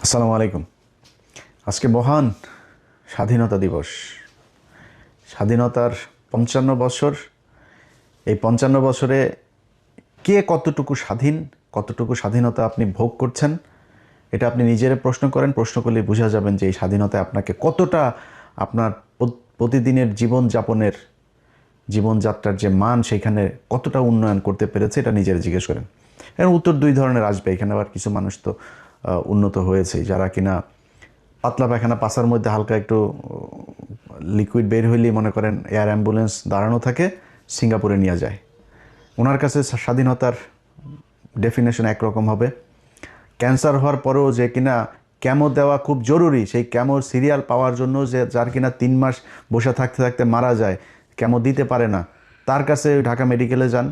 আসসালামু আলাইকুম। আজকে মহান স্বাধীনতা দিবস। স্বাধীনতার ৫৫ বছর। এই ৫৫ বছরে কে কতটুকু স্বাধীন, কতটুকু স্বাধীনতা আপনি ভোগ করছেন, এটা আপনি নিজের প্রশ্ন করেন। প্রশ্ন করলে বোঝা যাবেন যে এই স্বাধীনতায় আপনাকে কতটা আপনার প্রতিদিনের জীবনযাত্রার যে মান সেখানে কতটা উন্নয়ন করতে পেরেছে, এটা নিজের জিজ্ঞেস করেন। এর উত্তর দুই ধরনের আসবে। এখানে আবার কিছু মানুষ তো উন্নত হয়েছে, যারা কিনা পাতলা পায়খানা পাছার মধ্যে হালকা একটু লিকুইড বের হইলেই মনে করেন এয়ার অ্যাম্বুলেন্স দাঁড়ানো থাকে, সিঙ্গাপুরে নিয়ে যায়। ওনার কাছে স্বাধীনতার ডেফিনেশন একরকম হবে। ক্যান্সার হওয়ার পরেও যে কিনা ক্যামো দেওয়া খুব জরুরি, সেই ক্যামোর সিরিয়াল পাওয়ার জন্য যে যার কিনা 3 মাস বসে থাকতে থাকতে মারা যায়, ক্যামো দিতে পারে না, তার কাছে ঢাকা মেডিকেলে যান,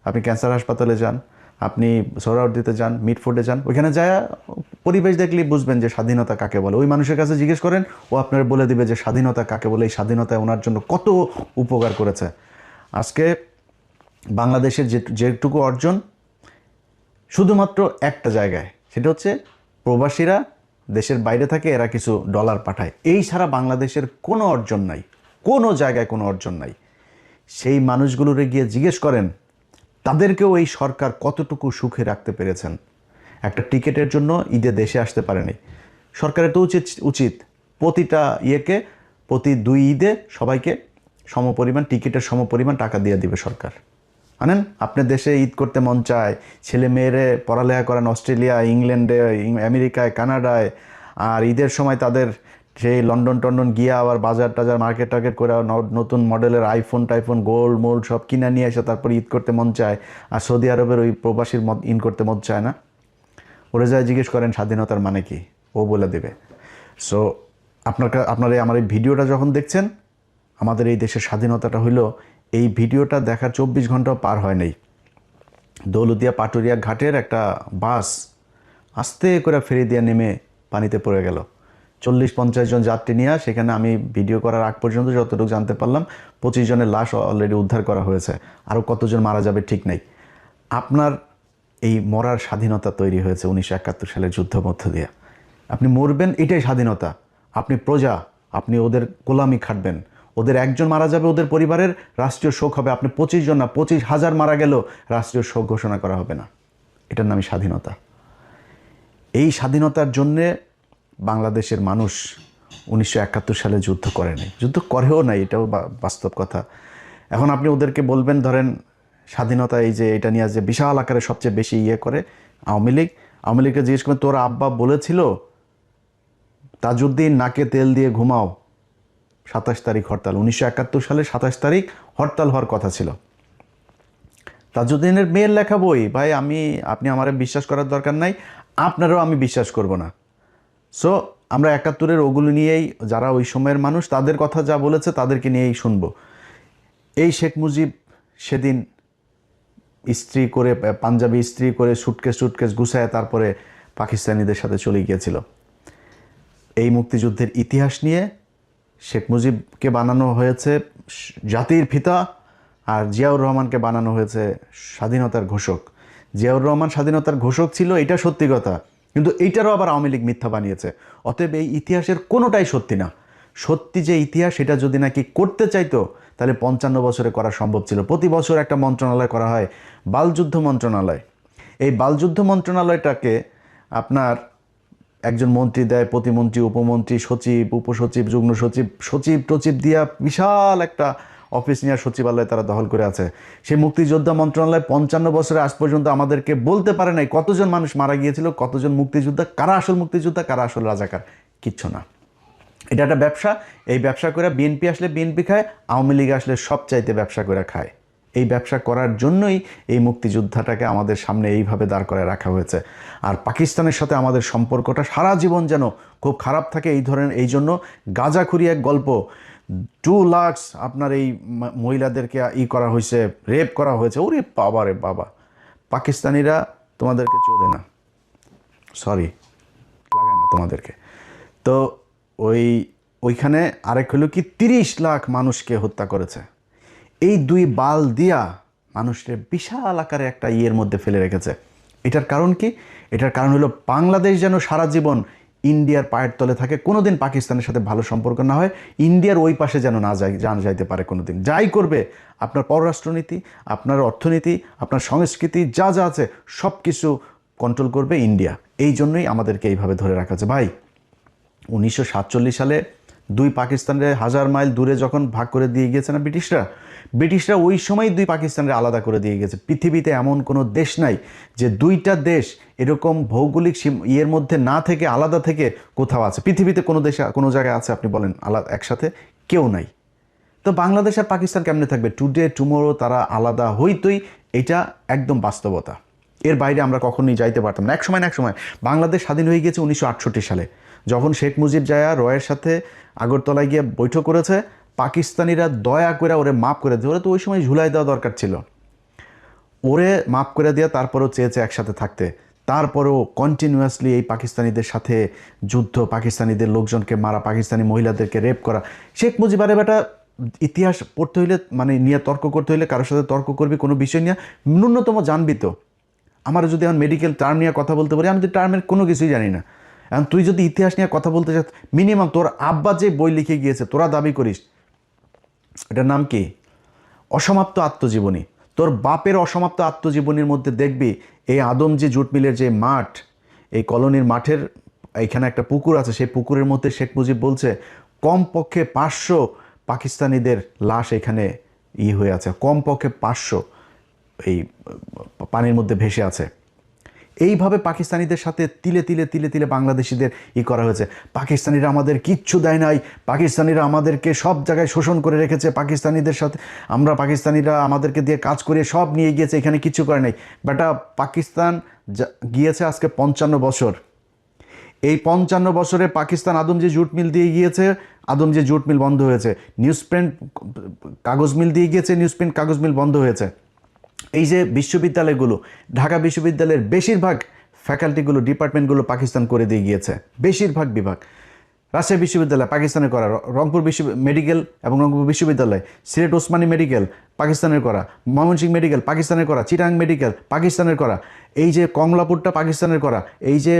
আপনি ক্যান্সার হাসপাতালে যান, আপনি সোহরাওয়ার্দীতে যান, মিটফোর্ডে যান, ওইখানে যায় পরিবেশ দেখলেই বুঝবেন যে স্বাধীনতা কাকে বলে। ওই মানুষের কাছে জিজ্ঞেস করেন, ও আপনার বলে দিবে যে স্বাধীনতা কাকে বলে, এই স্বাধীনতায় ওনার জন্য কত উপকার করেছে। আজকে বাংলাদেশের যেটুকু অর্জন শুধুমাত্র একটা জায়গায়, সেটা হচ্ছে প্রবাসীরা দেশের বাইরে থাকে, এরা কিছু ডলার পাঠায়। এই ছাড়া বাংলাদেশের কোনো অর্জন নাই, কোনো জায়গায় কোনো অর্জন নাই। সেই মানুষগুলোরে গিয়ে জিজ্ঞেস করেন তাদেরকেও এই সরকার কতটুকু সুখে রাখতে পেরেছেন। একটা টিকিটের জন্য ঈদে দেশে আসতে পারেনি। সরকারের তো উচিত প্রতিটা প্রতি 2 ঈদে সবাইকে সমপরিমাণ টিকিটের সমপরিমাণ টাকা দিয়ে দিবে সরকার। আনেন, আপনার দেশে ঈদ করতে মন চায়, ছেলে মেয়েরে পড়ালেখা করান অস্ট্রেলিয়া, ইংল্যান্ডে, আমেরিকায়, কানাডায়, আর ঈদের সময় তাদের সেই লন্ডন টন্ডন গিয়ে আবার বাজার টাজার মার্কেট টার্কেট করে নতুন মডেলের আইফোন টাইফোন গোল্ড মোল্ড সব কিনে নিয়ে এসে তারপর ঈদ করতে মন চায়। আর সৌদি আরবের ওই প্রবাসীর ইন করতে মন চায় না। ওরা যায় জিজ্ঞেস করেন স্বাধীনতার মানে কি, ও বলে দেবে। সো আপনারা আমার এই ভিডিওটা যখন দেখছেন, আমাদের এই দেশের স্বাধীনতাটা হইল, এই ভিডিওটা দেখার 24 ঘন্টাও পার হয় নাই, দৌলতদিয়া পাটুরিয়া ঘাটের একটা বাস আস্তে করে ফেরি দিয়ে নেমে পানিতে পড়ে গেল। 40-50 জন যাত্রী নিয়ে, সেখানে আমি ভিডিও করার আগ পর্যন্ত যতটুকু জানতে পারলাম 25 জনের লাশ অলরেডি উদ্ধার করা হয়েছে। আরও কতজন মারা যাবে ঠিক নাই। আপনার এই মরার স্বাধীনতা তৈরি হয়েছে 1971 সালের যুদ্ধ মধ্য দিয়ে। আপনি মরবেন, এটাই স্বাধীনতা। আপনি প্রজা, আপনি ওদের গোলামি খাটবেন। ওদের একজন মারা যাবে, ওদের পরিবারের রাষ্ট্রীয় শোক হবে। আপনি 25 জন না, 25,000 মারা গেলেও রাষ্ট্রীয় শোক ঘোষণা করা হবে না। এটার নামই স্বাধীনতা। এই স্বাধীনতার জন্যে বাংলাদেশের মানুষ 1971 সালে যুদ্ধ করেনি, যুদ্ধ করেও নাই, এটাও বাস্তব কথা। এখন আপনি ওদেরকে বলবেন, ধরেন স্বাধীনতা এই যে এটা নিয়ে যে বিশাল আকারে সবচেয়ে বেশি করে আওয়ামী লীগকে জিজ্ঞেস করবেন, তোর আব্বা বলেছিল তাজউদ্দিন নাকে তেল দিয়ে ঘুমাও, 27 তারিখ হরতাল। 1971 সালের 27 তারিখ হরতাল হওয়ার কথা ছিল। তাজউদ্দিনের মেয়ের লেখা বই, ভাই আপনি আমারে বিশ্বাস করার দরকার নাই, আপনারাও আমি বিশ্বাস করব না। সো আমরা 71-এর ওগুলো নিয়েই, যারা ওই সময়ের মানুষ তাদের কথা যা বলেছে তাদেরকে নিয়েই শুনব। এই শেখ মুজিব সেদিন ইস্ত্রি করে, পাঞ্জাবি ইস্ত্রি করে, সুটকেস গুছায় তারপরে পাকিস্তানিদের সাথে চলে গিয়েছিল। এই মুক্তিযুদ্ধের ইতিহাস নিয়ে শেখ মুজিবকে বানানো হয়েছে জাতির পিতা, আর জিয়াউর রহমানকে বানানো হয়েছে স্বাধীনতার ঘোষক। জিয়াউর রহমান স্বাধীনতার ঘোষক ছিল, এটা সত্যি কথা, কিন্তু এইটারও আবার আওয়ামী লীগ মিথ্যা বানিয়েছে। অতএব এই ইতিহাসের কোনোটাই সত্যি না। সত্যি যে ইতিহাস, সেটা যদি নাকি করতে চাইতো তাহলে 55 বছরে করা সম্ভব ছিল। প্রতি বছর একটা মন্ত্রণালয় করা হয়, বালযুদ্ধ মন্ত্রণালয়। এই বালযুদ্ধ মন্ত্রণালয়টাকে আপনার একজন মন্ত্রী দেয়, প্রতিমন্ত্রী, উপমন্ত্রী, সচিব, উপসচিব, যুগ্ম সচিব, সচিব দিয়া বিশাল একটা অফিস নিয়ে সচিবালয় তারা দখল করে আছে। সেই মুক্তিযোদ্ধা মন্ত্রণালয় 55 বছরে আজ পর্যন্ত আমাদেরকে বলতে পারে নাই কতজন মানুষ মারা গিয়েছিল, কতজন মুক্তিযোদ্ধা, কারা আসল মুক্তিযোদ্ধা, কারা আসল রাজাকার, কিচ্ছু না। এটা একটা ব্যবসা। এই ব্যবসা করে বিএনপি আসলে বিএনপি খায়, আওয়ামী লীগ আসলে সবচাইতে ব্যবসা করে খায়। এই ব্যবসা করার জন্যই এই মুক্তিযোদ্ধাটাকে আমাদের সামনে এইভাবে দাঁড় করায় রাখা হয়েছে। আর পাকিস্তানের সাথে আমাদের সম্পর্কটা সারা জীবন যেন খুব খারাপ থাকে, এই জন্য গাঁজাখুরি এক গল্প। 2 লাখ আপনার এই মহিলাদেরকে করা হয়েছে, রেপ করা হয়েছে। ওরে বাবা রে বাবা, পাকিস্তানিরা তোমাদেরকে চোদে না, সরি, লাগায় না তোমাদেরকে। তো ওইখানে আরেক হলো কি, 30 লাখ মানুষকে হত্যা করেছে। এই 2 বাল দিয়া মানুষের বিশাল আকারে একটা মধ্যে ফেলে রেখেছে। এটার কারণ কি? এটার কারণ হলো বাংলাদেশ যেন সারা জীবন ইন্ডিয়ার পায়ের তলে থাকে, কোনোদিন পাকিস্তানের সাথে ভালো সম্পর্ক না হয়, ইন্ডিয়ার ওই পাশে যেন না যাইতে পারে কোনোদিন। যাই করবে, আপনার পররাষ্ট্রনীতি, আপনার অর্থনীতি, আপনার সংস্কৃতি যা যা আছে সব কিছু কন্ট্রোল করবে ইন্ডিয়া। এই জন্যই আমাদেরকে এইভাবে ধরে রাখা আছে। ভাই 1947 সালে দুই পাকিস্তানের 1000 মাইল দূরে যখন ভাগ করে দিয়ে গিয়েছে না ব্রিটিশরা ওই সময় দুই পাকিস্তানের আলাদা করে দিয়ে গেছে। পৃথিবীতে এমন কোনো দেশ নাই যে দুইটা দেশ এরকম ভৌগোলিক ইয়ের মধ্যে না থেকে আলাদা থেকে কোথাও আছে। পৃথিবীতে কোনো দেশে কোনো জায়গায় আছে আপনি বলেন আলাদা একসাথে? কেউ নাই। তো বাংলাদেশ আর পাকিস্তান কেমনে থাকবে? টুডে টুমোরো তারা আলাদা হইতই, এটা একদম বাস্তবতা। এর বাইরে আমরা কখনোই যাইতে পারতাম না। এক সময় না এক সময় বাংলাদেশ স্বাধীন হয়ে গিয়েছে 1968 সালে, যখন শেখ মুজিব জায়া রয়ের সাথে আগরতলায় গিয়ে বৈঠক করেছে। পাকিস্তানিরা দয়া করে ওরে মাফ করে দিয়ে, ওরা তো ওই সময় ঝুলাই দেওয়া দরকার ছিল, ওরে মাফ করে দিয়ে তারপরেও চেয়েছে একসাথে থাকতে। তারপরেও কন্টিনিউয়াসলি এই পাকিস্তানিদের সাথে যুদ্ধ, পাকিস্তানিদের লোকজনকে মারা, পাকিস্তানি মহিলাদেরকে রেপ করা। শেখ মুজিব আরে বেটা ইতিহাস পড়তে হইলে মানে নিয়ে তর্ক করতে হইলে কারোর সাথে তর্ক করবি কোনো বিষয় নিয়ে, ন্যূনতম জানবি তো। আমার যদি এখন মেডিকেল টার্ম নিয়ে কথা বলতে পারি, আমি তো টার্মের কোনো কিছুই জানি না। এখন তুই যদি ইতিহাস নিয়ে কথা বলতে চাস, মিনিমাম তোর আব্বা যে বই লিখে গিয়েছে তোরা দাবি করিস, এটার নাম কি? অসমাপ্ত আত্মজীবনী। তোর বাপের অসমাপ্ত আত্মজীবনীর মধ্যে দেখবি এই আদমজি জুট মিলের যে মাঠ, এই কলোনির মাঠের এইখানে একটা পুকুর আছে, সেই পুকুরের মধ্যে শেখ মুজিব বলছে কমপক্ষে 500 পাকিস্তানিদের লাশ এখানে হয়ে আছে, কমপক্ষে 500 এই পানির মধ্যে ভেসে আছে। এইভাবে পাকিস্তানিদের সাথে তিলে তিলে তিলে তিলে বাংলাদেশিদের করা হয়েছে। পাকিস্তানিরা আমাদের কিচ্ছু দেয় নাই, পাকিস্তানিরা আমাদেরকে সব জায়গায় শোষণ করে রেখেছে, পাকিস্তানিদের সাথে পাকিস্তানিরা আমাদেরকে দিয়ে কাজ করে সব নিয়ে গিয়েছে, এখানে কিচ্ছু করে নাই। বেটা পাকিস্তান গিয়েছে আজকে 55 বছর। এই 55 বছরে পাকিস্তান আদমজি জুট মিল দিয়ে গিয়েছে, আদমজি জুট মিল বন্ধ হয়েছে। নিউজ প্রিন্ট কাগজ মিল দিয়ে গিয়েছে, নিউজ প্রিন্ট কাগজ মিল বন্ধ হয়েছে। এই যে বিশ্ববিদ্যালয়গুলো, ঢাকা বিশ্ববিদ্যালয়ের বেশিরভাগ ফ্যাকাল্টিগুলো, ডিপার্টমেন্টগুলো পাকিস্তান করে দিয়ে গিয়েছে, বেশিরভাগ বিভাগ। রাজশাহী বিশ্ববিদ্যালয় পাকিস্তানের করা, রংপুর মেডিকেল এবং রংপুর বিশ্ববিদ্যালয়, সিলেট ওসমানী মেডিকেল পাকিস্তানের করা, ময়মনসিংহ মেডিকেল পাকিস্তানের করা, চিটাং মেডিকেল পাকিস্তানের করা, এই যে কমলাপুরটা পাকিস্তানের করা, এই যে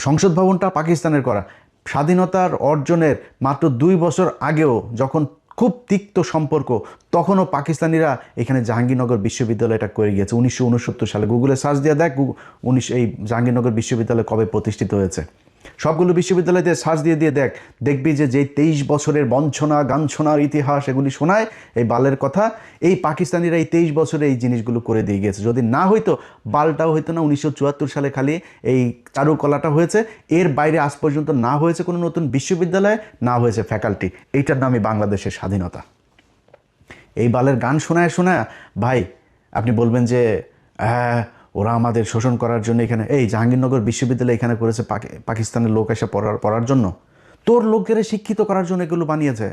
সংসদ ভবনটা পাকিস্তানের করা। স্বাধীনতার অর্জনের মাত্র 2 বছর আগেও যখন খুব তিক্ত সম্পর্ক, তখনও পাকিস্তানিরা এখানে জাহাঙ্গীরনগর বিশ্ববিদ্যালয়টা করে গিয়েছে 1969 সালে। গুগলে সার্চ দিয়ে দেখ এই জাহাঙ্গীরনগর বিশ্ববিদ্যালয় কবে প্রতিষ্ঠিত হয়েছে। সবগুলো বিশ্ববিদ্যালয়তে সার্চ দিয়ে দেখ, দেখবি যে 23 বছরের বঞ্চনা গাঞ্ছনার ইতিহাস এগুলি শোনায় এই বালের কথা। এই পাকিস্তানিরা এই 23 বছরে এই জিনিসগুলো করে দিয়ে গিয়েছে। যদি না হইতো বালটাও হইতো না। 1974 সালে খালি এই চারুকলাটা হয়েছে, এর বাইরে আজ পর্যন্ত না হয়েছে কোনো নতুন বিশ্ববিদ্যালয়, না হয়েছে ফ্যাকাল্টি। এইটার নামই বাংলাদেশের স্বাধীনতা। এই বালের গান শোনায় ভাই আপনি বলবেন যে হ্যাঁ ওরা আমাদের শোষণ করার জন্য এখানে, এই জাহাঙ্গীরনগর বিশ্ববিদ্যালয় এখানে করেছে পাকিস্তানের লোক এসে পড়ার জন্য, তোর লোকেরা শিক্ষিত করার জন্য এগুলো বানিয়েছে,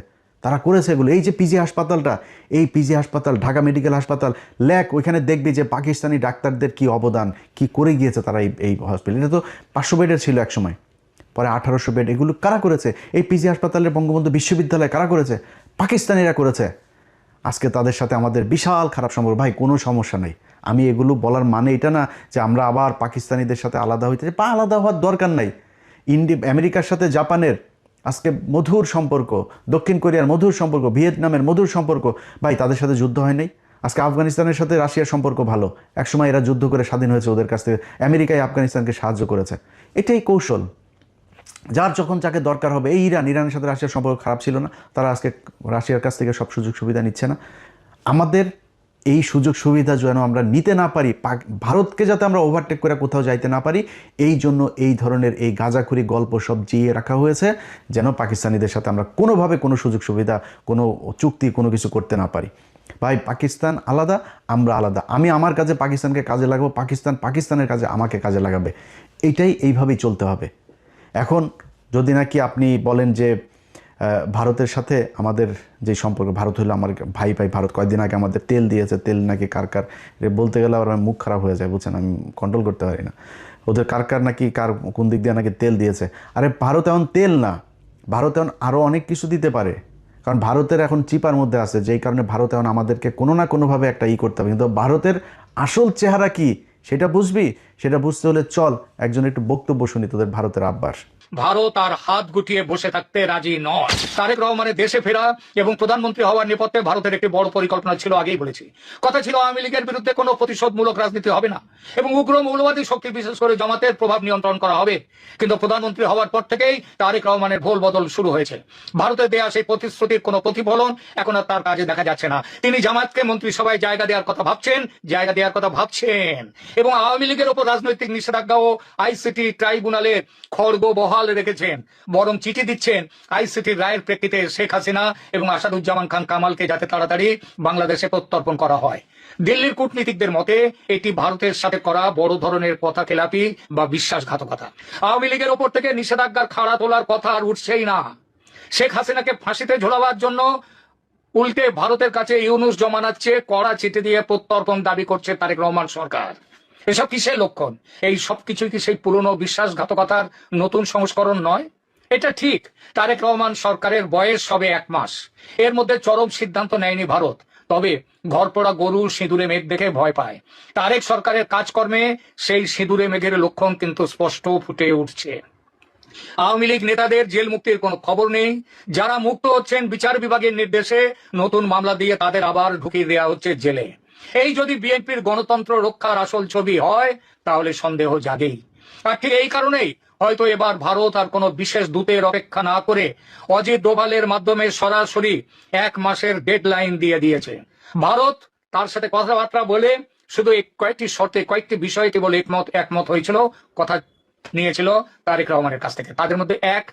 তারা করেছে এগুলো। এই যে পিজি হাসপাতালটা, এই পিজি হাসপাতাল, ঢাকা মেডিকেল হাসপাতাল ওইখানে দেখবি যে পাকিস্তানি ডাক্তারদের কি অবদান, কি করে গিয়েছে তারা এই হসপিটাল। এটা তো 500 বেডের ছিল এক সময়, পরে 1800 বেড। এগুলো কারা করেছে? এই পিজি হাসপাতালের বঙ্গবন্ধু বিশ্ববিদ্যালয় কারা করেছে? পাকিস্তানিরা করেছে। আজকে তাদের সাথে আমাদের বিশাল খারাপ সম্পর্ক। ভাই কোনো সমস্যা নেই, আমি এগুলো বলার মানে এটা না যে আমরা আবার পাকিস্তানিদের সাথে আলাদা হইতে চাই, আলাদা হওয়ার দরকার নাই। আমেরিকার সাথে জাপানের আজকে মধুর সম্পর্ক, দক্ষিণ কোরিয়ার মধুর সম্পর্ক, ভিয়েতনামের মধুর সম্পর্ক। ভাই তাদের সাথে যুদ্ধ হয় নাই। আজকে আফগানিস্তানের সাথে রাশিয়ার সম্পর্ক ভালো, একসময় এরা যুদ্ধ করে স্বাধীন হয়েছে ওদের কাছ থেকে, আমেরিকায় আফগানিস্তানকে সাহায্য করেছে। এটাই কৌশল। যার যখন যাকে দরকার হবে, এই ইরানের সাথে রাশিয়ার সম্পর্ক খারাপ ছিল না, তারা আজকে রাশিয়ার কাছ থেকে সব সুযোগ সুবিধা নিচ্ছে না। আমাদের এই সুযোগ সুবিধা যেন আমরা নিতে না পারি, ভারতকে যাতে আমরা ওভারটেক করে কোথাও যাইতে না পারি, এই জন্য এই ধরনের এই গাঁজাখুরি গল্প সব জিয়ে রাখা হয়েছে, যেন পাকিস্তানিদের সাথে আমরা কোনোভাবে কোনো সুযোগ সুবিধা, কোনো চুক্তি, কোনো কিছু করতে না পারি। ভাই পাকিস্তান আলাদা, আমরা আলাদা। আমি আমার কাজে পাকিস্তানকে কাজে লাগাবো, পাকিস্তান পাকিস্তানের কাজে আমাকে কাজে লাগাবে। এইভাবেই চলতে হবে। এখন যদি নাকি আপনি বলেন যে ভারতের সাথে আমাদের যে সম্পর্ক, ভারত হলো আমার ভাই, ভারত কয়েকদিন আগে আমাদের তেল দিয়েছে, তেল নাকি কার বলতে গেলে আবার মুখ খারাপ হয়ে যায়, বুঝছেন, আমি কন্ট্রোল করতে পারি না। ওদের কার নাকি কোন দিক দিয়ে নাকি তেল দিয়েছে। আরে ভারত এখন তেল না, ভারত এখন আরও অনেক কিছু দিতে পারে, কারণ ভারতের এখন চিপার মধ্যে আছে, যেই কারণে ভারত এখন আমাদেরকে কোনো না কোনোভাবে একটা করতে হবে। কিন্তু ভারতের আসল চেহারা কি সেটা বুঝবি, সেটা বুঝতে হলে চল একজন একটু বক্তব্য শুনি তোদের ভারতের আব্বার। ভারত আর হাত গুটিয়ে বসে থাকতে রাজি নয়। তারেক রহমানের দেশে ফেরা এবং প্রধানমন্ত্রী হওয়ার নেপথ্যে ভারতের একটি বড় পরিকল্পনা ছিল, আগেই বলেছি। কথা ছিল আওয়ামী লীগের বিরুদ্ধে কোনো প্রতিশোধমূলক রাজনীতি হবে না এবং উগ্র মৌলবাদী শক্তি বিশেষ করে জামাতের প্রভাব নিয়ন্ত্রণ করা হবে। কিন্তু প্রধানমন্ত্রী হওয়ার পর থেকেই তারেক রহমানের ভোল বদল শুরু হয়েছে। ভারতের দেয়া সেই প্রতিশ্রুতির কোনো প্রতিফলন এখন আর তার কাজে দেখা যাচ্ছে না। তিনি জামাতকে মন্ত্রিসভায় জায়গা দেওয়ার কথা ভাবছেন এবং আওয়ামী লীগের ওপর রাজনৈতিক নিষেধাজ্ঞা ও আইসিটি ট্রাইব্যুনালে খড়গ বহাল রেখেছেন, বরং চিঠি দিচ্ছেন আইসিটির রায়ের প্রেক্ষিতে শেখ হাসিনা এবং আসাদুজ্জামান খান কামালকে যাতে তাড়াতাড়ি বাংলাদেশে প্রত্যর্পণ করা হয়। দিল্লির কূটনীতিকদের মতে এটি ভারতের সাথে করা বড় ধরনের কথা খেলাপি বা বিশ্বাসঘাতকতা। আওয়ামী লীগের ওপর থেকে নিষেধাজ্ঞার খাড়া তোলার কথা আর উঠছেই না। শেখ হাসিনাকে ফাঁসিতে ঝোলাবার জন্য উল্টে ভারতের কাছে ইউনুস জমানাচ্ছে কড়া চিঠি দিয়ে প্রত্যর্পণ দাবি করছে তারেক রহমান সরকার। এসব কিসের লক্ষণ? এই সব কিছুই কি সেই পুরনো বিশ্বাসঘাতকতার নতুন সংস্করণ নয়? এটা ঠিক, তারেক রহমান সরকারের বয়স সবে 1 মাস। এর মধ্যে চরম সিদ্ধান্ত নেয়নি ভারত, তবে ঘরপোড়া গরু সিঁদুরে মেঘ দেখে ভয় পায়। তারেক সরকারের কাজকর্মে সেই সিঁদুরে মেঘের লক্ষণ কিন্তু স্পষ্ট ফুটে উঠছে। আওয়ামী লীগ নেতাদের জেল মুক্তির কোনো খবর নেই। যারা মুক্ত হচ্ছেন বিচার বিভাগের নির্দেশে নতুন মামলা দিয়ে তাদের আবার ঢুকিয়ে দেওয়া হচ্ছে জেলে। এই যদি বিএনপির গণতন্ত্র রক্ষার আসল ছবি হয় তাহলে সন্দেহ জাগেই। আর ঠিক এই কারণেই হয়তো এবার ভারত আর কোনো বিশেষ দূতের অপেক্ষা না করে অজিত ডোভালের মাধ্যমে সরাসরি 1 মাসের ডেডলাইন দিয়ে দিয়েছে। ভারত তার সাথে কথাবার্তা বলে শুধু কয়েকটি শর্তে কয়েকটি বিষয়ে কেবল একমত হয়েছিল, কথা নিয়েছিল তারেক রহমানের কাছ থেকে। তাদের মধ্যে 1,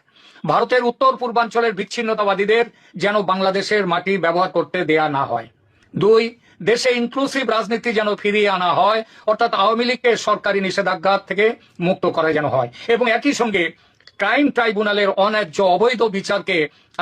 ভারতের উত্তর পূর্বাঞ্চলের বিচ্ছিন্নতাবাদীদের যেন বাংলাদেশের মাটি ব্যবহার করতে দেয়া না হয়। 2, দেশে ইনক্লুসিভ রাজনীতি যেন ফিরিয়ে আনা হয়, অর্থাৎ আওয়ামী লীগকে সরকারি নিষেধাজ্ঞা থেকে মুক্ত করা যেন হয় এবং একই সঙ্গে ক্রাইম ট্রাইব্যুনালের অন্যায্য অবৈধ বিচারকে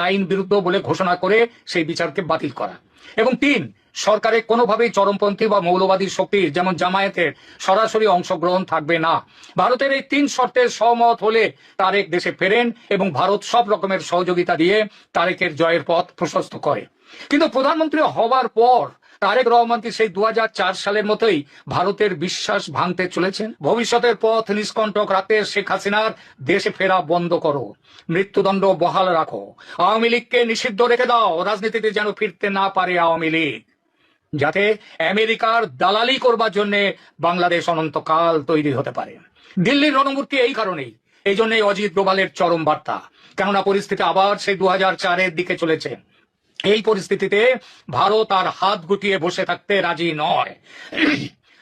আইন বিরুদ্ধ বলে ঘোষণা করে সেই বিচারকে বাতিল করা। এবং 3, সরকারে কোনোভাবেই চরমপন্থী বা মৌলবাদী শক্তির যেমন জামায়াতের সরাসরি অংশগ্রহণ থাকবে না। ভারতের এই 3 শর্তে সহমত হলে তারেক দেশে ফেরেন এবং ভারত সব রকমের সহযোগিতা দিয়ে তারেকের জয়ের পথ প্রশস্ত করে। কিন্তু প্রধানমন্ত্রী হওয়ার পর তারেক রহমান কি সেই 2004 সালের মতোই ভারতের বিশ্বাস ভাঙতে চলেছেন? ভবিষ্যতের পথ নিষ্কণ্টক রাখতে শেখ হাসিনার দেশে ফেরা বন্ধ করো, মৃত্যুদণ্ড বহাল রাখো, আওয়ামী লীগকে নিষিদ্ধ রেখে দাও, রাজনীতিতে যেন ফিরতে না পারে আওয়ামী লীগ, যাতে আমেরিকার দালালি করবার জন্য বাংলাদেশ অনন্তকাল তৈরি হতে পারে। দিল্লির রণমূর্তি এই কারণেই, এই জন্যই অজিত ডোভালের চরম বার্তা। কেননা পরিস্থিতি আবার সেই 2004-এর দিকে চলেছে। এই পরিস্থিতিতে ভারত আর হাত গুটিয়ে বসে থাকতে রাজি নয়।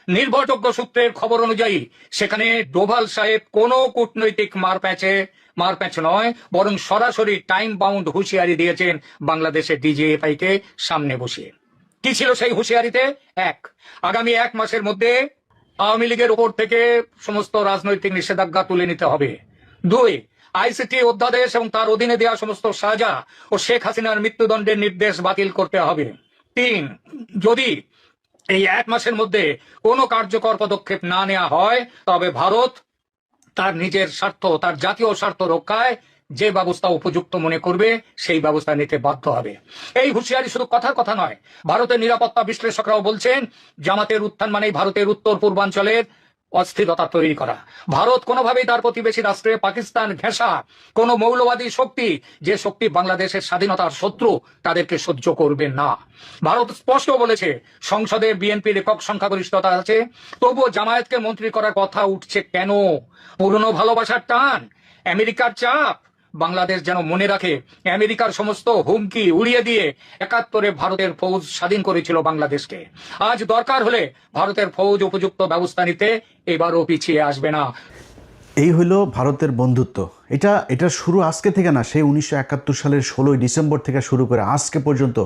নির্ভরযোগ্য সূত্রের খবর অনুযায়ী সেখানে ডোভাল সাহেব কোনো কূটনৈতিক মারপ্যাচ নয়, বরং সরাসরি টাইম বাউন্ড হুঁশিয়ারি দিয়েছেন বাংলাদেশের ডিজিএফআই কে সামনে বসিয়ে। কি ছিল সেই হুঁশিয়ারিতে? 1, আগামী 1 মাসের মধ্যে আওয়ামী লীগের উপর থেকে সমস্ত রাজনৈতিক নিষেধাজ্ঞা তুলে নিতে হবে। 2, আইসিটি অধ্যাদেশ এবং তার অধীনে দেওয়া সমস্ত সাজা ও শেখ হাসিনার মৃত্যুদণ্ডের নির্দেশ বাতিল করতে হবে। 3, যদি এই 1 মাসের মধ্যে কোনো কার্যকর পদক্ষেপ না নেওয়া হয় তবে ভারত তার নিজের স্বার্থ, তার জাতীয় স্বার্থ রক্ষায় যে ব্যবস্থা উপযুক্ত মনে করবে সেই ব্যবস্থা নিতে বাধ্য হবে। এই হুঁশিয়ারি শুধু কথার কথা নয়। ভারতের নিরাপত্তা বিশ্লেষকরাও বলছেন জামাতের উত্থান মানেই ভারতের উত্তর পূর্বাঞ্চলের অস্থিরতা তৈরি করা। ভারত কোনোভাবেই তার প্রতিবেশী রাষ্ট্রে পাকিস্তান ঘেঁষা কোন মৌলবাদী শক্তি, যে শক্তি বাংলাদেশের স্বাধীনতার শত্রু, তাদেরকে সহ্য করবে না। ভারত স্পষ্ট বলেছে সংসদে বিএনপির একক সংখ্যাগরিষ্ঠতা আছে, তবুও জামায়াতকে মন্ত্রী করার কথা উঠছে কেন? পুরনো ভালোবাসার টান, আমেরিকার চাপ? বাংলাদেশ যেন মনে রাখে আমেরিকার সমস্ত হুমকি উড়িয়ে দিয়ে 71-এ ভারতের ফৌজ স্বাধীন করেছিল বাংলাদেশকে। আজ দরকার হলে ভারতের ফৌজ উপযুক্ত ব্যবস্থা নিতে এবারও পিছিয়ে আসবে না। এই হলো ভারতের বন্ধুত্ব। এটা শুরু আজকে থেকে না, সেই 1971 সালের 16ই ডিসেম্বর থেকে শুরু করে আজকে পর্যন্ত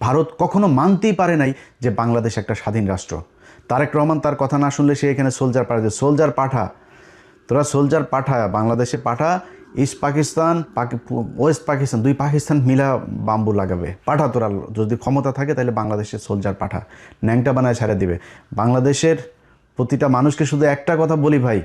ভারত কখনো মানতেই পারে নাই যে বাংলাদেশ একটা স্বাধীন রাষ্ট্র। তারেক রহমান তার কথা না শুনলে সে এখানে সোলজার পাঠা, তোরা সোলজার পাঠা, বাংলাদেশে পাঠা, ইস্ট পাকিস্তান ওয়েস্ট পাকিস্তান, 2 পাকিস্তান মিলা বাম্বু লাগাবে, পাঠা তোরা, যদি ক্ষমতা থাকে তাহলে বাংলাদেশের সোলজার পাঠা, ন্যাংটা বানায় ছেড়ে দিবে। বাংলাদেশের প্রতিটা মানুষকে শুধু একটা কথা বলি ভাই,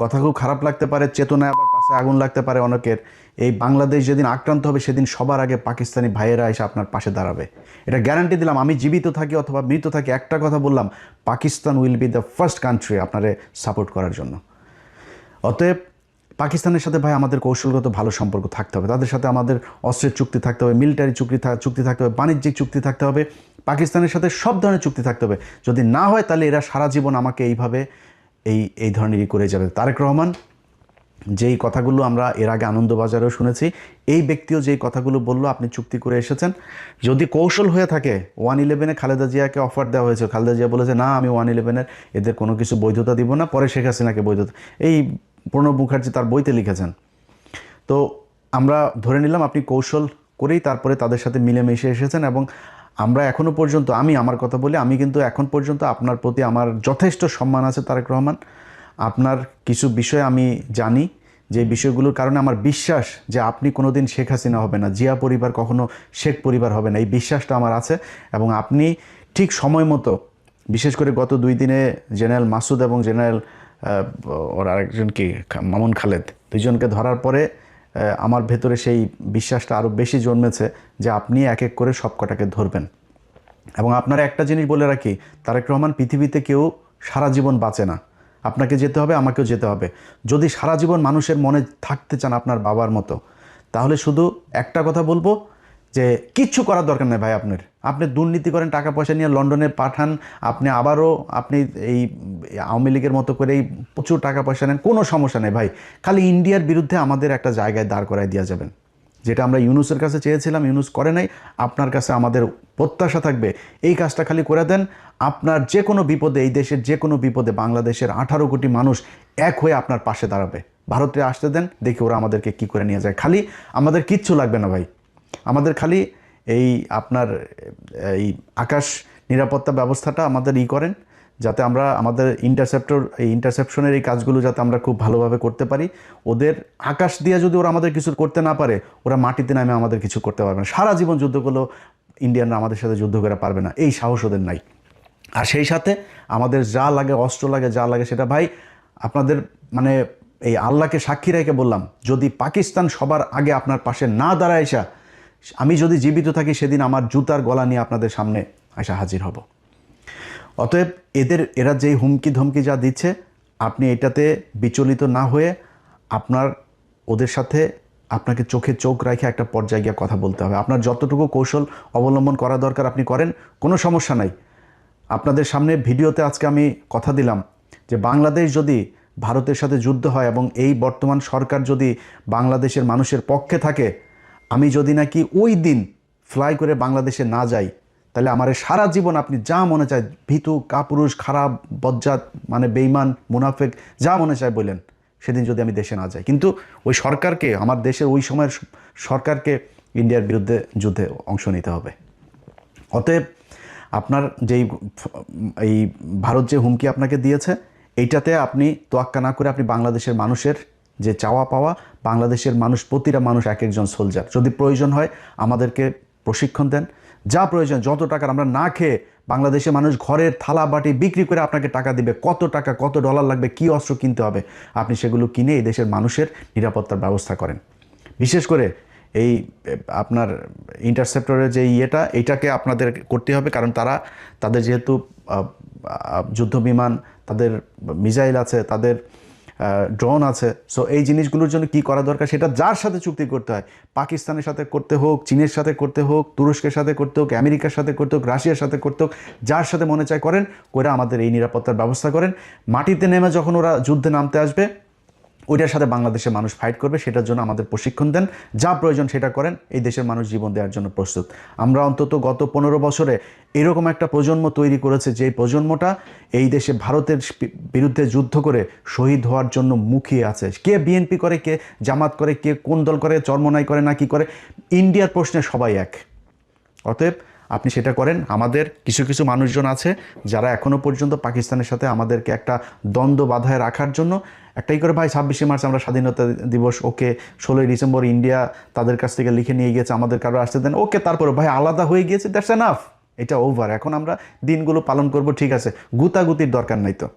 কথা খুব খারাপ লাগতে পারে, চেতনায় আবার আগুন লাগতে পারে অনেকের। এই বাংলাদেশ যেদিন আক্রান্ত হবে সেদিন সবার আগে পাকিস্তানি ভাইয়েরা এসে আপনার পাশে দাঁড়াবে, এটা গ্যারান্টি দিলাম। আমি জীবিত থাকি অথবা মৃত থাকি, একটা কথা বললাম, Pakistan will be the first country আপনারে সাপোর্ট করার জন্য। অতএব পাকিস্তানের সাথে ভাই আমাদের কৌশলগত ভালো সম্পর্ক থাকতে হবে, তাদের সাথে আমাদের অস্ত্রের চুক্তি থাকতে হবে, মিলিটারি চুক্তি থাকতে হবে, বাণিজ্যিক চুক্তি থাকতে হবে, পাকিস্তানের সাথে সব ধরনের চুক্তি থাকতে হবে। যদি না হয় তাহলে এরা সারা জীবন আমাকে এইভাবে এই ধরনেরই করে যাবে। তারেক রহমান যেই কথাগুলো আমরা এর আগে আনন্দবাজারেও শুনেছি, এই ব্যক্তিও যেই কথাগুলো বললো, আপনি চুক্তি করে এসেছেন, যদি কৌশল হয়ে থাকে 111-এ খালেদা জিয়াকে অফার দেওয়া হয়েছে, খালেদা জিয়া বলেছে না আমি 111-এর এদের কোনো কিছু বৈধতা দিব না, পরে শেখ হাসিনাকে বৈধতা, এই প্রণব মুখার্জি তার বইতে লিখেছেন। তো আমরা ধরে নিলাম আপনি কৌশল করেই তারপরে তাদের সাথে মিলেমিশে এসেছেন, এবং আমরা এখনও পর্যন্ত, আমি আমার কথা বলি, আমি কিন্তু এখন পর্যন্ত আপনার প্রতি আমার যথেষ্ট সম্মান আছে তারেক রহমান। আপনার কিছু বিষয় আমি জানি, যে বিষয়গুলোর কারণে আমার বিশ্বাস যে আপনি কোনোদিন শেখ হাসিনা হবে না, জিয়া পরিবার কখনো শেখ পরিবার হবে না, এই বিশ্বাসটা আমার আছে। এবং আপনি ঠিক সময় মতো, বিশেষ করে গত 2 দিনে জেনারেল মাসুদ এবং জেনারেল ওর আরেকজন কি মামুন খালেদ, দুইজনকে ধরার পরে আমার ভেতরে সেই বিশ্বাসটা আরও বেশি জন্মেছে যে আপনি এক এক করে সব কটাকে ধরবেন। এবং আপনারা একটা জিনিস বলে রাখি, তারেক রহমান, পৃথিবীতে কেউ সারা জীবন বাঁচে না, আপনাকে যেতে হবে, আমাকেও যেতে হবে। যদি সারা জীবন মানুষের মনে থাকতে চান আপনার বাবার মতো, তাহলে শুধু একটা কথা বলবো যে কিচ্ছু করার দরকার নেই ভাই। আপনি দুর্নীতি করেন, টাকা পয়সা নিয়ে লন্ডনে পাঠান, আপনি আবারও এই আওয়ামী লীগের মতো করে এই প্রচুর টাকা পয়সা নেন, কোনো সমস্যা নেই ভাই। খালি ইন্ডিয়ার বিরুদ্ধে আমাদের একটা জায়গায় দাঁড় করায় দেওয়া যাবেন, যেটা আমরা ইউনুসের কাছে চেয়েছিলাম, ইউনুস করে নাই। আপনার কাছে আমাদের প্রত্যাশা থাকবে এই কাজটা খালি করে দেন। আপনার যে কোনো বিপদে, এই দেশের যে কোনো বিপদে বাংলাদেশের 18 কোটি মানুষ এক হয়ে আপনার পাশে দাঁড়াবে। ভারতে আসতে দেন, দেখি ওরা আমাদেরকে কি করে নিয়ে যায়। খালি আমাদের কিচ্ছু লাগবে না ভাই, আমাদের খালি আপনার এই আকাশ নিরাপত্তা ব্যবস্থাটা আমাদের করেন, যাতে আমরা আমাদের ইন্টারসেপশনের এই কাজগুলো যাতে আমরা খুব ভালোভাবে করতে পারি। ওদের আকাশ দিয়ে যদি ওরা আমাদের কিছু করতে না পারে, ওরা মাটিতে নামে আমাদের কিছু করতে পারবে না। সারা জীবন যুদ্ধ করলেও ইন্ডিয়ানরা আমাদের সাথে যুদ্ধ করে পারবে না, এই সাহস ওদের নাই। আর সেই সাথে আমাদের যা লাগে, অস্ত্র লাগে, যা লাগে, সেটা ভাই আপনাদের মানে এই আল্লাহকে সাক্ষী রেখে বললাম, যদি পাকিস্তান সবার আগে আপনার পাশে না দাঁড়ায় আসা, আমি যদি জীবিত থাকি সেদিন আমার জুতার গলা নিয়ে আপনাদের সামনে আসা হাজির হব। অতএব এরা যেই হুমকি ধমকি যা দিচ্ছে, আপনি এটাতে বিচলিত না হয়ে ওদের সাথে আপনাকে চোখে চোখ রেখে একটা পর্যায়ে গিয়ে কথা বলতে হবে। আপনার যতটুকু কৌশল অবলম্বন করা দরকার আপনি করেন, কোনো সমস্যা নাই। আপনাদের সামনে ভিডিওতে আজকে আমি কথা দিলাম যে বাংলাদেশ যদি ভারতের সাথে যুদ্ধ হয় এবং এই বর্তমান সরকার যদি বাংলাদেশের মানুষের পক্ষে থাকে, আমি যদি নাকি ওই দিন ফ্লাই করে বাংলাদেশে না যাই, তাহলে আমার সারা জীবন আপনি যা মনে চায়, ভীতু, কাপুরুষ, খারাপ, বজ্জাত, মানে বেঈমান, মুনাফেক, যা মনে চায় বললেন, সেদিন যদি আমি দেশে না যাই। কিন্তু ওই সরকারকে, আমার দেশের ওই সময়ের সরকারকে ইন্ডিয়ার বিরুদ্ধে যুদ্ধে অংশ নিতে হবে। অতএব আপনার এই ভারত যে হুমকি আপনাকে দিয়েছে, এইটাতে আপনি তোয়াক্কা না করে আপনি বাংলাদেশের মানুষের যে চাওয়া পাওয়া, বাংলাদেশের মানুষ, প্রতিটা মানুষ এক একজন সোলজার, যদি প্রয়োজন হয় আমাদেরকে প্রশিক্ষণ দেন, যা প্রয়োজন, যত টাকার, আমরা না খেয়ে বাংলাদেশের মানুষ ঘরের থালা বাটি বিক্রি করে আপনাকে টাকা দিবে, কত টাকা, কত ডলার লাগবে, কি অস্ত্র কিনতে হবে, আপনি সেগুলো কিনে এই দেশের মানুষের নিরাপত্তার ব্যবস্থা করেন। বিশেষ করে এই আপনার ইন্টারসেপ্টরের যে এইটাকে আপনাদের করতে হবে, কারণ তাদের যেহেতু যুদ্ধ বিমান, তাদের মিসাইল আছে, তাদের ড্রোন আছে, সো এই জিনিসগুলোর জন্য কি করা দরকার সেটা যার সাথে চুক্তি করতে হয়, পাকিস্তানের সাথে করতে হোক, চীনের সাথে করতে হোক, তুরস্কের সাথে করতে হোক, আমেরিকার সাথে করতে হোক, রাশিয়ার সাথে করতে হোক, যার সাথে মনে চায় করেন, করে আমাদের এই নিরাপত্তার ব্যবস্থা করেন। মাটিতে নেমে যখন ওরা যুদ্ধে নামতে আসবে, ওইটার সাথে বাংলাদেশের মানুষ ফাইট করবে, সেটার জন্য আমাদের প্রশিক্ষণ দেন, যা প্রয়োজন সেটা করেন। এই দেশের মানুষ জীবন দেওয়ার জন্য প্রস্তুত। আমরা অন্তত গত 15 বছরে এরকম একটা প্রজন্ম তৈরি করেছে, যে প্রজন্মটা এই দেশে ভারতের বিরুদ্ধে যুদ্ধ করে শহীদ হওয়ার জন্য মুখিয়ে আছে। কে বিএনপি করে, কে জামাত করে, কে কোন দল করে, চরমনাই করে না কি করে, ইন্ডিয়ার প্রশ্নে সবাই এক। অতএব আপনি সেটা করেন। আমাদের কিছু কিছু মানুষজন আছে যারা এখনও পর্যন্ত পাকিস্তানের সাথে আমাদেরকে একটা দ্বন্দ্ব বাধায় রাখার জন্য একটাই করে, ভাই 26শে মার্চ আমরা স্বাধীনতা দিবস, ওকে 16ই ডিসেম্বর ইন্ডিয়া তাদের কাছ থেকে লিখে নিয়ে গিয়েছে, আমাদের কারো আসতে দেন, ওকে, তারপরে ভাই আলাদা হয়ে গিয়েছে, দ্যাটস এনাফ, এটা ওভার, এখন আমরা দিনগুলো পালন করব, ঠিক আছে, গুতাগুতির দরকার নাই। তো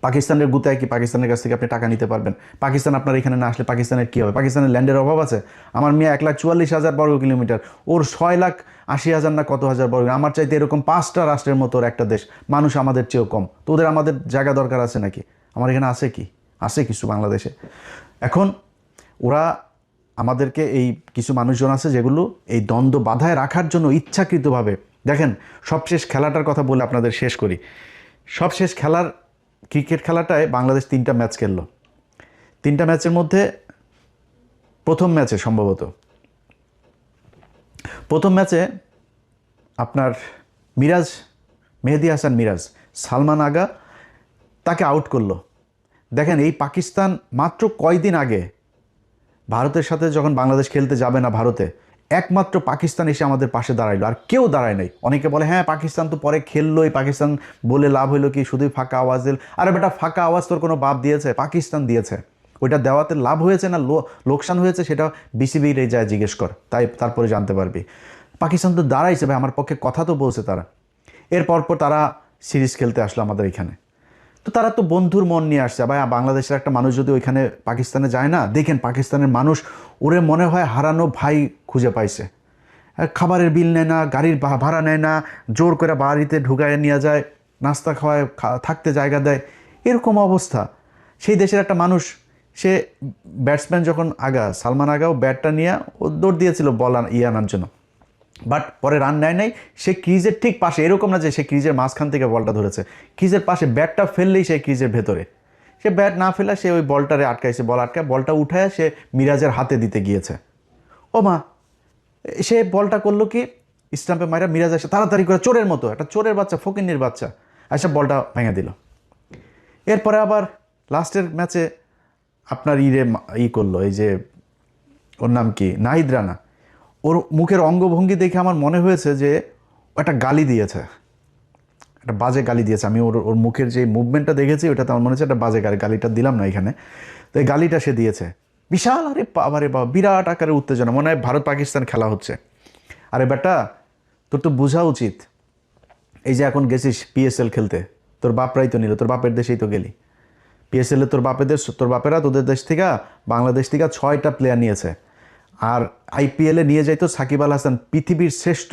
পাকিস্তানের গুতায় কি পাকিস্তানের কাছ থেকে আপনি টাকা নিতে পারবেন? পাকিস্তান আপনার এখানে না আসলে পাকিস্তানের কী হবে? পাকিস্তানের ল্যান্ডের অভাব আছে? আমার মেয়ে 1,44,000 বর্গ কিলোমিটার, ওর 6,80,000 না কত হাজার বর্গ, আমার চাইতে এরকম 5টা রাষ্ট্রের মতো একটা দেশ, মানুষ আমাদের চেয়েও কম, তো ওদের আমাদের জায়গা দরকার আছে নাকি? আমার এখানে আছে কি? আছে কিছু বাংলাদেশে। এখন ওরা আমাদেরকে এই কিছু মানুষজন আছে যেগুলো এই দ্বন্দ্ব বাধায় রাখার জন্য ইচ্ছাকৃতভাবে, দেখেন সবশেষ খেলাটার কথা বলে আপনাদের শেষ করি। সবশেষ খেলার ক্রিকেট খেলাটায় বাংলাদেশ 3টা ম্যাচ খেললো। 3টা ম্যাচের মধ্যে প্রথম ম্যাচে আপনার মেহেদী হাসান মিরাজ, সালমান আগা তাকে আউট করলো। দেখেন এই পাকিস্তান মাত্র কয়দিন আগে ভারতের সাথে যখন বাংলাদেশ খেলতে যাবে না ভারতে, একমাত্র পাকিস্তান এসে আমাদের পাশে দাঁড়াইলো, আর কেউ দাঁড়ায় নাই। অনেকে বলে হ্যাঁ পাকিস্তান তো পরে খেললো, এই পাকিস্তান বলে লাভ হইলো কি, শুধুই ফাঁকা আওয়াজ দিল। আরে বেটা, ফাঁকা আওয়াজ তোর কোনো বাপ দিয়েছে? পাকিস্তান দিয়েছে। ওইটা দেওয়াতে লাভ হয়েছে না লোকসান হয়েছে সেটা বিসিবির এই যায় জিজ্ঞেস কর, তারপরে জানতে পারবি। পাকিস্তান তো দাঁড়াইছে ভাই, আমার পক্ষে কথা তো বলছে তারা। এরপর তারা সিরিজ খেলতে আসলো আমাদের এখানে। তো তারা তো বন্ধুর মন নিয়ে আসছে ভাই। বাংলাদেশের একটা মানুষ যদি ওইখানে পাকিস্তানে যায় না, দেখেন পাকিস্তানের মানুষ ওরে মনে হয় হারানো ভাই খুঁজে পাইছে। খাবারের বিল নেয় না, গাড়ির ভাড়া নেয় না, জোর করে বাড়িতে ঢুকায় নিয়ে যায়, নাস্তা খাওয়ায়, থাকতে জায়গা দেয়, এরকম অবস্থা। সেই দেশের একটা মানুষ, সে ব্যাটসম্যান যখন সালমান আগাও ব্যাটটা নিয়ে ও দৌড় দিয়েছিল বল আনার জন্য, বাট পরে রান নেয় নাই। সে ক্রিজের ঠিক পাশে, এরকম না যে সে ক্রিজের মাঝখান থেকে বলটা ধরেছে, ক্রিজের পাশে ব্যাটটা ফেললেই সে ক্রিজের ভেতরে, সে ব্যাট না ফেলা সে ওই বলটারে আটকাইছে, বলটা উঠায় সে মিরাজের হাতে দিতে গিয়েছে। ও মা, সে বলটা করলো কি, স্টাম্পে মাইরা মিরাজ এসে তাড়াতাড়ি করে চোরের মতো, একটা চোরের বাচ্চা, ফকিন্নির বাচ্চা এসে বলটা ভেঙে দিল। এরপরে আবার লাস্টের ম্যাচে আপনার করলো, এই যে ওর নাম কি, নাহিদ রানা, ওর মুখের অঙ্গভঙ্গি দেখে আমার মনে হয়েছে যে একটা গালি দিয়েছে, একটা বাজে গালি দিয়েছে। আমি ওর মুখের যে মুভমেন্টটা দেখেছি ওটাতে আমার মনে হচ্ছে একটা বাজে গালিটা দিলাম না এখানে, তো এই গালিটা সে দিয়েছে বিশাল। আরে বাবা, বিরাট আকারের উত্তেজনা, মনে হয় ভারত পাকিস্তান খেলা হচ্ছে। আরে বেটা, তোর তো বোঝা উচিত, এই যে এখন গেছিস পিএসএল খেলতে, তোর বাপরাই তো নিল, তোর বাপের দেশেই তো গেলি পিএসএলে, তোর বাপেরা তোদের দেশ থেকে, বাংলাদেশ থেকে 6টা প্লেয়ার নিয়েছে। আর আইপিএলে নিয়ে যাইতো সাকিব আল হাসান, পৃথিবীর শ্রেষ্ঠ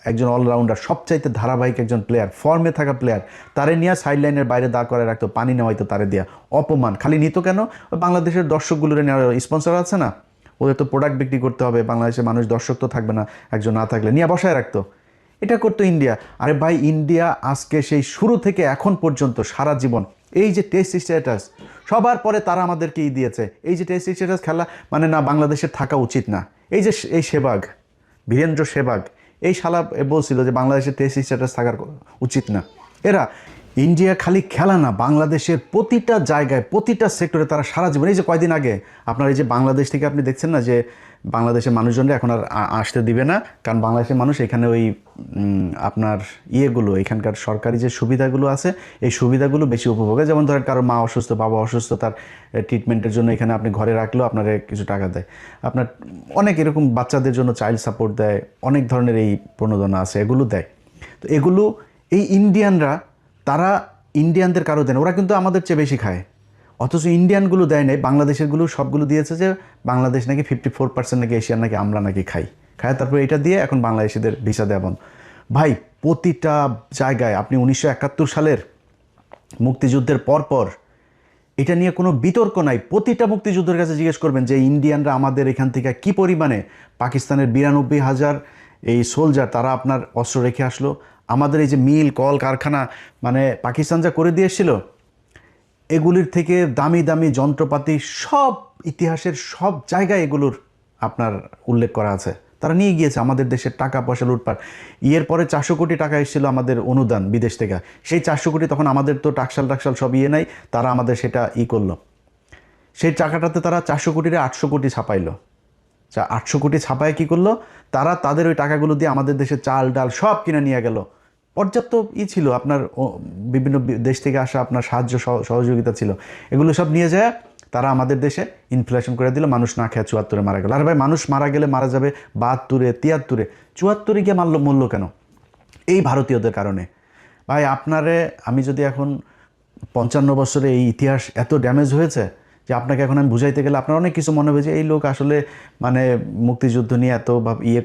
একজন অলরাউন্ডার, সবচাইতে ধারাবাহিক একজন প্লেয়ার, ফর্মে থাকা প্লেয়ার, তারে নিয়ে সাইড লাইনের বাইরে দাঁড় করে রাখতো, পানি নেওয়াইতো তারে দিয়া। অপমান খালি নিত কেন? বাংলাদেশের দর্শকগুলোর নেওয়ার স্পন্সর আছে না, ওদের তো প্রোডাক্ট বিক্রি করতে হবে, বাংলাদেশের মানুষ দর্শক তো থাকবে না, একজন না থাকলে নিয়ে বসায় রাখতো। এটা করতো ইন্ডিয়া। আরে ভাই, ইন্ডিয়া আজকে সেই শুরু থেকে এখন পর্যন্ত সারা জীবন এই যে টেস্ট স্ট্যাটাস, সবার পরে তারা আমাদেরকে দিয়েছে, এই যে টেস্ট স্ট্যাটাস খেলা মানে না বাংলাদেশের থাকা উচিত না। এই যে এই বীরেন্দ্র সেবাগ, এই শালা বলছিল যে বাংলাদেশের টেস্ট স্ট্যাটাস থাকার উচিত না। এরা ইন্ডিয়া খালি খেলা না, বাংলাদেশের প্রতিটা জায়গায়, প্রতিটা সেক্টরে তারা সারা জীবন, এই যে কয়দিন আগে আপনার এই যে বাংলাদেশ থেকে আপনি দেখছেন না যে বাংলাদেশের মানুষজনরা এখন আর আসতে দিবে না, কারণ বাংলাদেশের মানুষ এখানে ওই আপনার এখানকার সরকারি যে সুবিধাগুলো আছে, এই সুবিধাগুলো বেশি উপভোগে। যেমন ধরেন কারো মা অসুস্থ, বাবা অসুস্থ, তার ট্রিটমেন্টের জন্য এখানে আপনি ঘরে রাখলেও আপনার কিছু টাকা দেয়, আপনার অনেক এরকম বাচ্চাদের জন্য চাইল্ড সাপোর্ট দেয়, অনেক ধরনের এই প্রণোদনা আছে, এগুলো দেয়। তো এগুলো এই ইন্ডিয়ানরা, তারা ইন্ডিয়ানদের কারো দেয় না, ওরা কিন্তু আমাদের চেয়ে বেশি খায়, অথচ ইন্ডিয়ানগুলো দেয় নাই, বাংলাদেশেরগুলো সবগুলো দিয়েছে যে বাংলাদেশ নাকি 54% নাকি এশিয়ান নাকি আমরা নাকি খাই, তারপরে এটা দিয়ে এখন বাংলাদেশিদের ভিসা দেয় বন্ধ। ভাই প্রতিটা জায়গায় আপনি 1971 সালের মুক্তিযুদ্ধের পরপর এটা নিয়ে কোনো বিতর্ক নাই, প্রতিটা মুক্তিযুদ্ধের কাছে জিজ্ঞেস করবেন যে ইন্ডিয়ানরা আমাদের এখান থেকে কি পরিমাণে, পাকিস্তানের 92,000 এই সোলজার তারা আপনার অস্ত্র রেখে আসলো, আমাদের এই যে মিল কল কারখানা মানে পাকিস্তান যা করে দিয়ে এসেছিল, এগুলির থেকে দামি দামি যন্ত্রপাতি, সব ইতিহাসের সব জায়গায় এগুলোর আপনার উল্লেখ করা আছে। তারা নিয়ে গিয়েছে, আমাদের দেশের টাকা পয়সা লুটপাট। পরে 400 কোটি টাকা এসেছিলো আমাদের অনুদান বিদেশ থেকে, সেই 400 কোটি তখন আমাদের তো টাকশাল সব নাই, তারা আমাদের সেটা করলো, সেই টাকাটাতে তারা 400 কোটিরে 800 কোটি ছাপাইলো। 800 কোটি ছাপায় কী করলো তারা, তাদের ওই টাকাগুলো দিয়ে আমাদের দেশে চাল ডাল সব কিনে নিয়ে গেল। পর্যাপ্ত ছিল আপনার বিভিন্ন দেশ থেকে আসা আপনার সাহায্য সহযোগিতা ছিল, এগুলো সব নিয়ে যায় তারা আমাদের দেশে ইনফ্লেশন করে দিল, মানুষ না খেয়ে 74-এ মারা গেল। আর ভাই মানুষ মারা গেলে মারা যাবে 72-এ, 73-এ, 74-এ গিয়ে মরল কেন? এই ভারতীয়দের কারণে। ভাই আপনারে আমি যদি এখন 55 বছরে এই ইতিহাস এত ড্যামেজ হয়েছে যে আপনাকে এখন আমি বুঝাইতে গেলে আপনার অনেক কিছু মনে হবে যে এই লোক আসলে মানে মুক্তিযুদ্ধ নিয়ে এত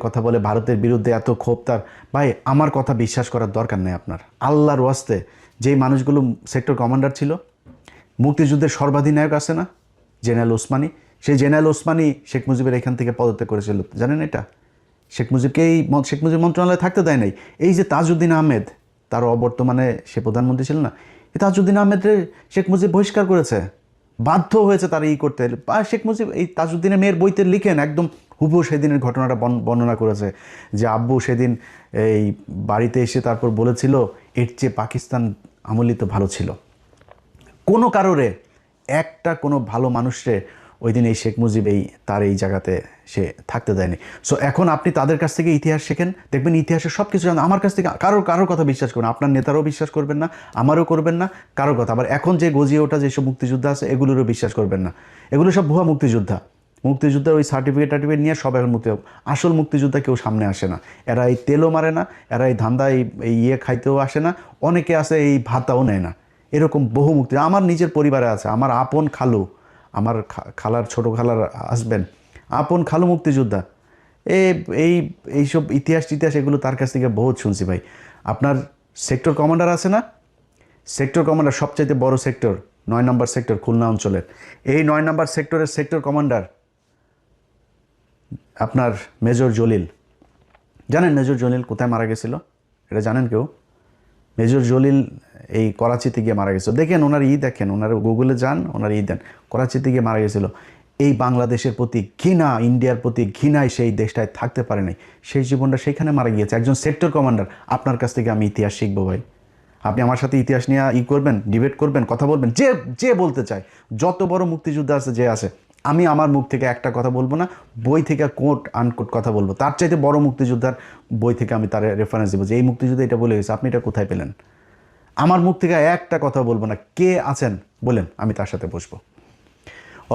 কথা বলে, ভারতের বিরুদ্ধে এত ক্ষোভ তার। ভাই আমার কথা বিশ্বাস করার দরকার নেই আপনার। আল্লাহর ওয়াস্তে যেই মানুষগুলো সেক্টর কমান্ডার ছিল, মুক্তিযুদ্ধের সর্বাধিনায়ক আছে না জেনারেল ওসমানী, সেই জেনারেল ওসমানী শেখ মুজিবের এখান থেকে পদত্যাগ করেছিল, জানেন এটা? শেখ মুজিব মন্ত্রণালয়ে থাকতে দেয় নাই। এই যে তাজউদ্দিন আহমেদ, তার অবর্তমানে সে প্রধানমন্ত্রী ছিল না, এই তাজউদ্দিন আহমেদের শেখ মুজিব বহিষ্কার করেছে, বাধ্য হয়েছে তারা করতে। শেখ মুজিব এই তাজউদ্দিনের মেয়ের বইতে লিখেন একদম হুবহু সেদিনের ঘটনাটা বর্ণনা করেছে যে আব্বু সেদিন এই বাড়িতে এসে তারপর বলেছিল এর চেয়ে পাকিস্তান আমলিত ভালো ছিল। কোনো কারণে কোনো ভালো মানুষরে ওই দিন এই শেখ মুজিব তার এই জায়গাতে সে থাকতে দেয়নি। সো এখন আপনি তাদের কাছ থেকে ইতিহাস শেখেন, দেখবেন ইতিহাসের সব কিছু জানেন। আমার কাছ থেকে কারোর কথা বিশ্বাস করবেন, আপনার নেতারও বিশ্বাস করবেন না, আমারও করবেন না কারোর কথা। আবার এখন যে গজিয়ে ওঠা যেসব মুক্তিযোদ্ধা আছে এগুলোরও বিশ্বাস করবেন না, এগুলো সব ভুয়া মুক্তিযোদ্ধার ওই সার্টিফিকেট নিয়ে সব এখন আসল মুক্তিযোদ্ধা কেউ সামনে আসে না। এরা এই তেলও মারে না, এরা এই ধান্দা খাইতেও আসে না, অনেকে আছে এই ভাতাও নেয় না। এরকম বহু মুক্তি আমার নিজের পরিবারে আছে। আমার আপন খালু, আমার খালার ছোট খালার হাজবেন্ড, আপন খালু মুক্তিযোদ্ধা। এইসব ইতিহাস এগুলো তার কাছ থেকে বহুত শুনছি ভাই। আপনার সেক্টর কমান্ডার আছে না, সেক্টর কমান্ডার সবচাইতে বড় সেক্টর 9 নম্বর সেক্টর খুলনা অঞ্চলের, এই 9 নম্বর সেক্টরের সেক্টর কমান্ডার আপনার মেজর জলিল। জানেন মেজর জলিল কোথায় মারা গেছিল? এটা জানেন কেউ? মেজর জলিল এই করাচিতে গিয়ে মারা গেছিল। দেখেন ওনার দেখেন, ওনার গুগলে যান, ওনার দেন, করাচিতে গিয়ে মারা গেছিল। এই বাংলাদেশের প্রতি ঘৃণা, ইন্ডিয়ার প্রতি ঘৃণায় সেই দেশটায় থাকতে পারে নাই, সেই জীবনটা সেইখানে মারা গিয়েছে একজন সেক্টর কমান্ডার। আপনার কাছ থেকে আমি ইতিহাস শিখবো ভাই। আপনি আমার সাথে ইতিহাস নিয়ে করবেন, ডিবেট করবেন, কথা বলবেন, যে বলতে চায়, যত বড় মুক্তিযোদ্ধা আছে যে আছে, আমি আমার মুখ থেকে একটা কথা বলবো না, বই থেকে কোট আনকোট কথা বলবো। তার চাইতে বড় মুক্তিযোদ্ধার বই থেকে আমি তার রেফারেন্স দেবো যে এই মুক্তিযুদ্ধ এটা বলে গেছে, আপনি এটা কোথায় পেলেন? আমার মুখ থেকে একটা কথা বলবো না, কে আছেন বলেন, আমি তার সাথে বসবো।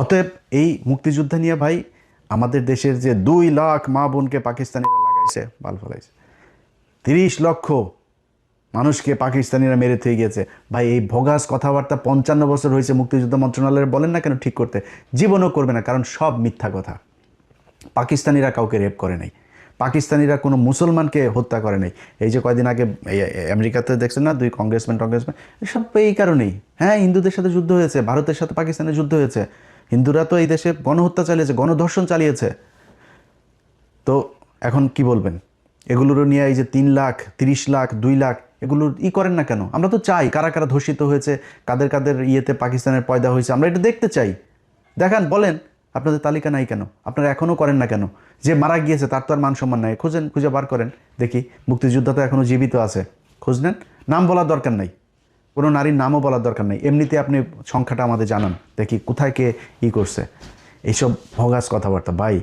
অতএব এই মুক্তিযুদ্ধ নিয়ে ভাই আমাদের দেশের যে 2 লাখ মা বোনকে পাকিস্তানিরা লাগাইছে, বাল ফলাইছে, 30 লক্ষ মানুষকে পাকিস্তানিরা মেরে থয়ে গিয়েছে ভাই। এই ভোগাস কথাবার্তা 55 বছর হয়েছে মুক্তিযুদ্ধ মন্ত্রণালয়ের, বলেন না কেন ঠিক করতে? জীবনও করবে না, কারণ সব মিথ্যা কথা। পাকিস্তানিরা কাউকে রেপ করে নাই, পাকিস্তানিরা কোনো মুসলমানকে হত্যা করে নাই। এই যে কয়দিন আগে আমেরিকাতে দেখছেন না 2 কংগ্রেসম্যান সব এই কারণেই। হ্যাঁ, হিন্দুদের সাথে যুদ্ধ হয়েছে, ভারতের সাথে পাকিস্তানের যুদ্ধ হয়েছে, হিন্দুরা তো এই দেশে গণহত্যা চালিয়েছে, গণধর্ষণ চালিয়েছে। তো এখন কি বলবেন এগুলোরও নিয়ে? এই যে 3 লাখ, 30 লাখ, 2 লাখ এগুলোর করেন না কেন? আমরা তো চাই কারা কারা ধর্ষিত হয়েছে, কাদের কাদের পাকিস্তানের পয়দা হয়েছে, আমরা এটা দেখতে চাই। দেখান, বলেন, আপনাদের তালিকা নাই কেন? আপনারা এখনও করেন না কেন? যে মারা গিয়েছে তার তো আর মান সম্মান নাই, খুঁজে বার করেন দেখি। মুক্তিযোদ্ধা তো এখনও জীবিত আছে, খোঁজ নেন। নাম বলার দরকার নাই, কোনো নারীর নামও বলার দরকার নেই, এমনিতে আপনি সংখ্যাটা আমাদের জানান দেখি কোথায় কে করছে এইসব ভগাস কথাবার্তা। ভাই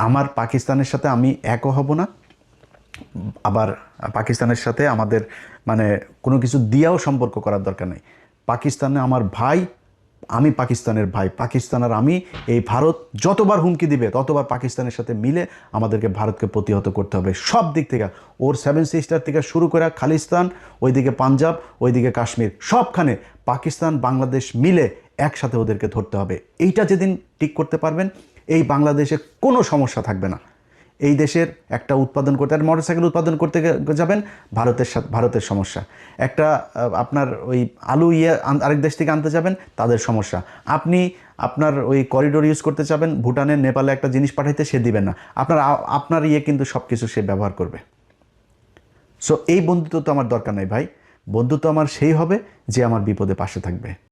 আমার পাকিস্তানের সাথে আমি একও হব না, আবার পাকিস্তানের সাথে আমাদের মানে কোনো কিছু দিয়াও সম্পর্ক করার দরকার নেই। পাকিস্তানে আমার ভাই, আমি পাকিস্তানের ভাই, পাকিস্তান আর আমি, এই ভারত যতবার হুমকি দিবে ততবার পাকিস্তানের সাথে মিলে আমাদেরকে ভারতকে প্রতিহত করতে হবে সব দিক থেকে। ওর 7 সিস্টার থেকে শুরু করে খালিস্তান, ওইদিকে পাঞ্জাব, ওইদিকে কাশ্মীর, সবখানে পাকিস্তান বাংলাদেশ মিলে একসাথে ওদেরকে ধরতে হবে। এইটা যেদিন ঠিক করতে পারবেন, এই বাংলাদেশে কোনো সমস্যা থাকবে না। এই দেশের একটা উৎপাদন করতে, একটা মোটরসাইকেল উৎপাদন করতে যাবেন, ভারতের সমস্যা। একটা আপনার ওই আলু আরেক দেশ থেকে আনতে যাবেন, তাদের সমস্যা। আপনি আপনার ওই করিডোর ইউজ করতে চাবেন, ভুটানে নেপালে একটা জিনিস পাঠাইতে সে দিবেন না, আপনার কিন্তু সব কিছু সে ব্যবহার করবে। সো এই বন্ধুত্ব তো আমার দরকার নাই ভাই। বন্ধুত্ব আমার সেই হবে যে আমার বিপদে পাশে থাকবে।